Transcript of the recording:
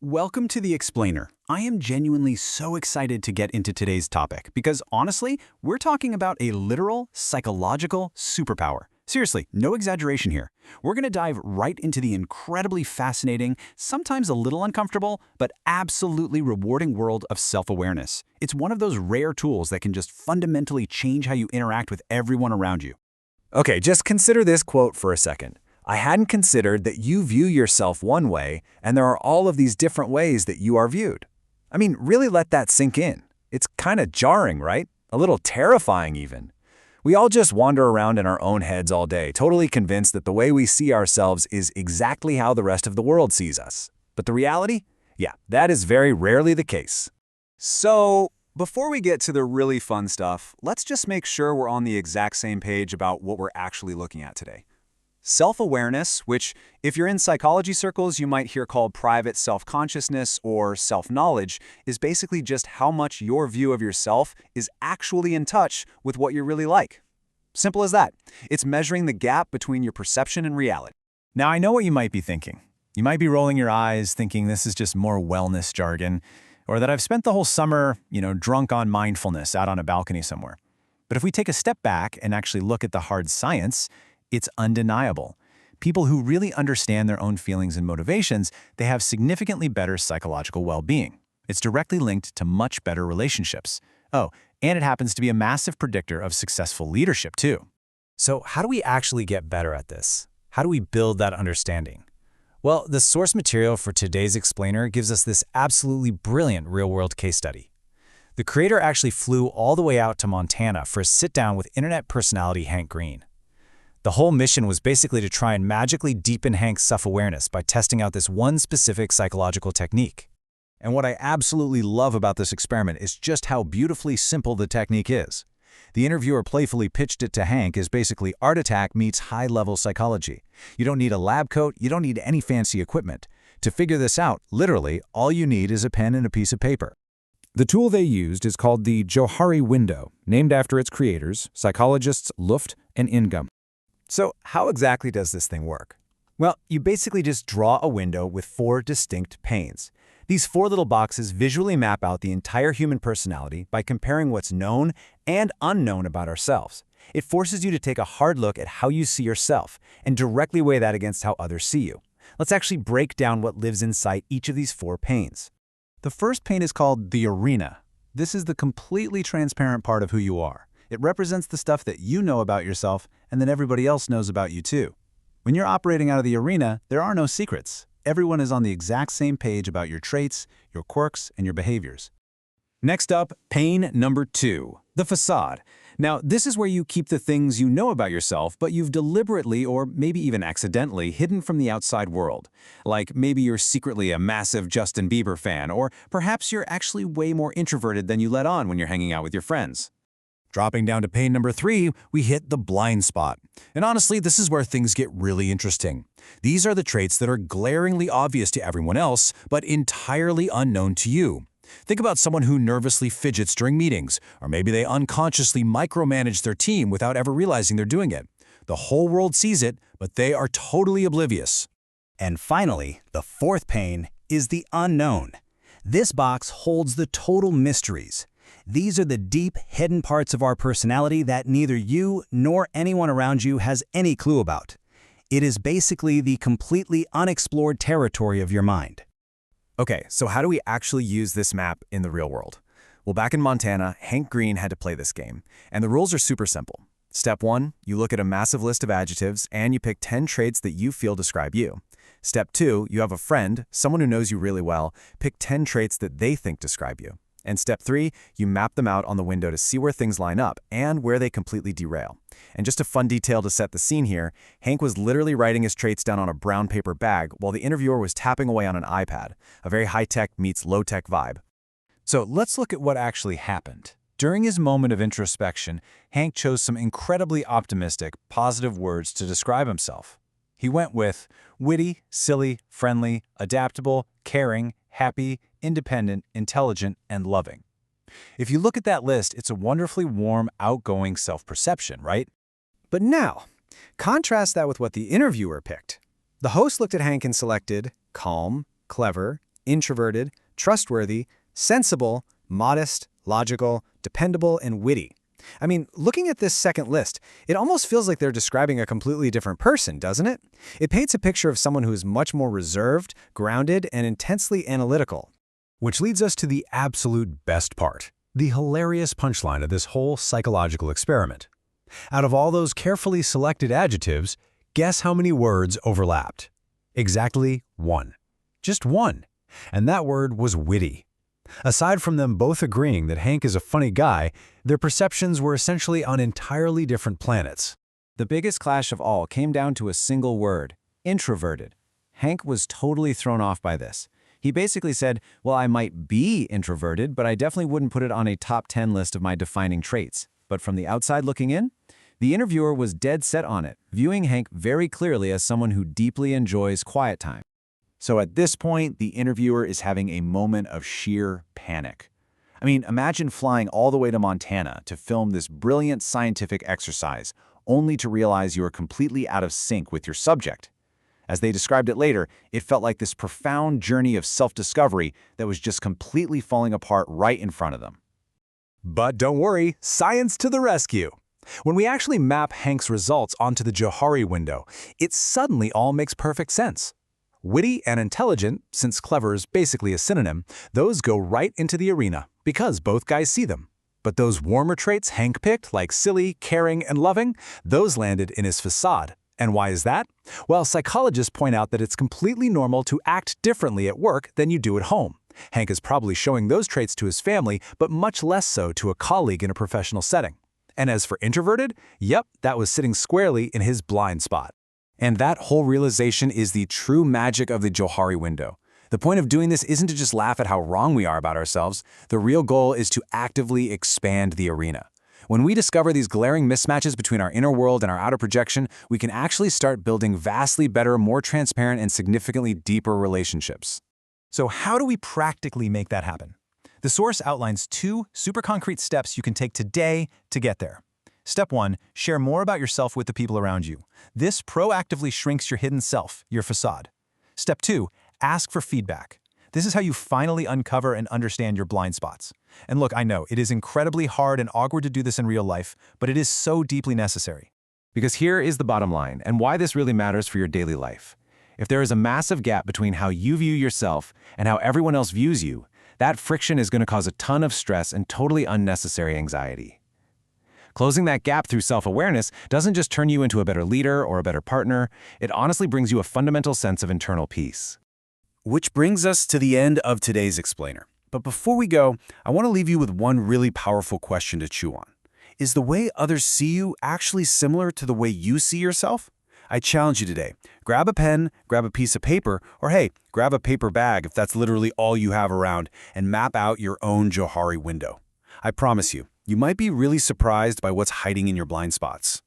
Welcome to The Explainer. I am genuinely so excited to get into today's topic because honestly, we're talking about a literal psychological superpower. Seriously, no exaggeration here. We're going to dive right into the incredibly fascinating, sometimes a little uncomfortable, but absolutely rewarding world of self-awareness. It's one of those rare tools that can just fundamentally change how you interact with everyone around you. Okay, just consider this quote for a second. I hadn't considered that you view yourself one way, and there are all of these different ways that you are viewed. I mean, really let that sink in. It's kind of jarring, right? A little terrifying even. We all just wander around in our own heads all day, totally convinced that the way we see ourselves is exactly how the rest of the world sees us. But the reality? Yeah, that is very rarely the case. So, before we get to the really fun stuff, let's just make sure we're on the exact same page about what we're actually looking at today. Self-awareness, which, if you're in psychology circles, you might hear called private self-consciousness or self-knowledge, is basically just how much your view of yourself is actually in touch with what you're really like. Simple as that. It's measuring the gap between your perception and reality. Now, I know what you might be thinking. You might be rolling your eyes thinking this is just more wellness jargon, or that I've spent the whole summer, drunk on mindfulness out on a balcony somewhere. But if we take a step back and actually look at the hard science, it's undeniable. People who really understand their own feelings and motivations, they have significantly better psychological well-being. It's directly linked to much better relationships. Oh, and it happens to be a massive predictor of successful leadership, too. So how do we actually get better at this? How do we build that understanding? Well, the source material for today's explainer gives us this absolutely brilliant real-world case study. The creator actually flew all the way out to Montana for a sit-down with internet personality Hank Green. The whole mission was basically to try and magically deepen Hank's self-awareness by testing out this one specific psychological technique. And what I absolutely love about this experiment is just how beautifully simple the technique is. The interviewer playfully pitched it to Hank as basically Art Attack meets high-level psychology. You don't need a lab coat, you don't need any fancy equipment. To figure this out, literally, all you need is a pen and a piece of paper. The tool they used is called the Johari window, named after its creators, psychologists Luft and Ingham. So how exactly does this thing work? Well, you basically just draw a window with 4 distinct panes. These 4 little boxes visually map out the entire human personality by comparing what's known and unknown about ourselves. It forces you to take a hard look at how you see yourself and directly weigh that against how others see you. Let's actually break down what lives inside each of these 4 panes. The first pane is called the arena. This is the completely transparent part of who you are. It represents the stuff that you know about yourself and that everybody else knows about you too. When you're operating out of the arena, there are no secrets. Everyone is on the exact same page about your traits, your quirks, and your behaviors. Next up, pane number 2, the facade. Now, this is where you keep the things you know about yourself, but you've deliberately or maybe even accidentally hidden from the outside world. Like maybe you're secretly a massive Justin Bieber fan, or perhaps you're actually way more introverted than you let on when you're hanging out with your friends. Dropping down to pane number 3, we hit the blind spot. And honestly, this is where things get really interesting. These are the traits that are glaringly obvious to everyone else, but entirely unknown to you. Think about someone who nervously fidgets during meetings, or maybe they unconsciously micromanage their team without ever realizing they're doing it. The whole world sees it, but they are totally oblivious. And finally, the 4th pane is the unknown. This box holds the total mysteries. These are the deep, hidden parts of our personality that neither you nor anyone around you has any clue about. It is basically the completely unexplored territory of your mind. Okay, so how do we actually use this map in the real world? Well, back in Montana, Hank Green had to play this game, and the rules are super simple. Step 1, you look at a massive list of adjectives, and you pick 10 traits that you feel describe you. Step 2, you have a friend, someone who knows you really well, pick 10 traits that they think describe you. And step 3, you map them out on the window to see where things line up and where they completely derail. And just a fun detail to set the scene here, Hank was literally writing his traits down on a brown paper bag while the interviewer was tapping away on an iPad, a very high-tech meets low-tech vibe. So let's look at what actually happened. During his moment of introspection, Hank chose some incredibly optimistic, positive words to describe himself. He went with witty, silly, friendly, adaptable, caring, happy, independent, intelligent, and loving. If you look at that list, it's a wonderfully warm, outgoing self-perception, right? But now, contrast that with what the interviewer picked. The host looked at Hank and selected calm, clever, introverted, trustworthy, sensible, modest, logical, dependable, and witty. I mean, looking at this second list, it almost feels like they're describing a completely different person, doesn't it? It paints a picture of someone who is much more reserved, grounded, and intensely analytical. Which leads us to the absolute best part, the hilarious punchline of this whole psychological experiment. Out of all those carefully selected adjectives, guess how many words overlapped? Exactly one. Just one. And that word was witty. Aside from them both agreeing that Hank is a funny guy, their perceptions were essentially on entirely different planets. The biggest clash of all came down to a single word: introverted. Hank was totally thrown off by this. He basically said, well, I might be introverted, but I definitely wouldn't put it on a top 10 list of my defining traits. But from the outside looking in, the interviewer was dead set on it, viewing Hank very clearly as someone who deeply enjoys quiet time. So at this point, the interviewer is having a moment of sheer panic. I mean, imagine flying all the way to Montana to film this brilliant scientific exercise, only to realize you are completely out of sync with your subject. As they described it later, it felt like this profound journey of self-discovery that was just completely falling apart right in front of them. But don't worry, science to the rescue. When we actually map Hank's results onto the Johari window, it suddenly all makes perfect sense. Witty and intelligent, since clever is basically a synonym, those go right into the arena because both guys see them. But those warmer traits Hank picked, like silly, caring, and loving, those landed in his facade. And why is that? Well, psychologists point out that it's completely normal to act differently at work than you do at home. Hank is probably showing those traits to his family, but much less so to a colleague in a professional setting. And as for introverted, yep, that was sitting squarely in his blind spot. And that whole realization is the true magic of the Johari window. The point of doing this isn't to just laugh at how wrong we are about ourselves. The real goal is to actively expand the arena. When we discover these glaring mismatches between our inner world and our outer projection, we can actually start building vastly better, more transparent, and significantly deeper relationships. So how do we practically make that happen? The source outlines 2 super concrete steps you can take today to get there. Step 1, share more about yourself with the people around you. This proactively shrinks your hidden self, your facade. Step 2, ask for feedback. This is how you finally uncover and understand your blind spots. And look, I know, it is incredibly hard and awkward to do this in real life, but it is so deeply necessary. Because here is the bottom line, and why this really matters for your daily life. If there is a massive gap between how you view yourself and how everyone else views you, that friction is going to cause a ton of stress and totally unnecessary anxiety. Closing that gap through self-awareness doesn't just turn you into a better leader or a better partner, it honestly brings you a fundamental sense of internal peace. Which brings us to the end of today's explainer. But before we go, I want to leave you with one really powerful question to chew on. Is the way others see you actually similar to the way you see yourself? I challenge you today. Grab a pen, grab a piece of paper, or hey, grab a paper bag if that's literally all you have around, and map out your own Johari window. I promise you, you might be really surprised by what's hiding in your blind spots.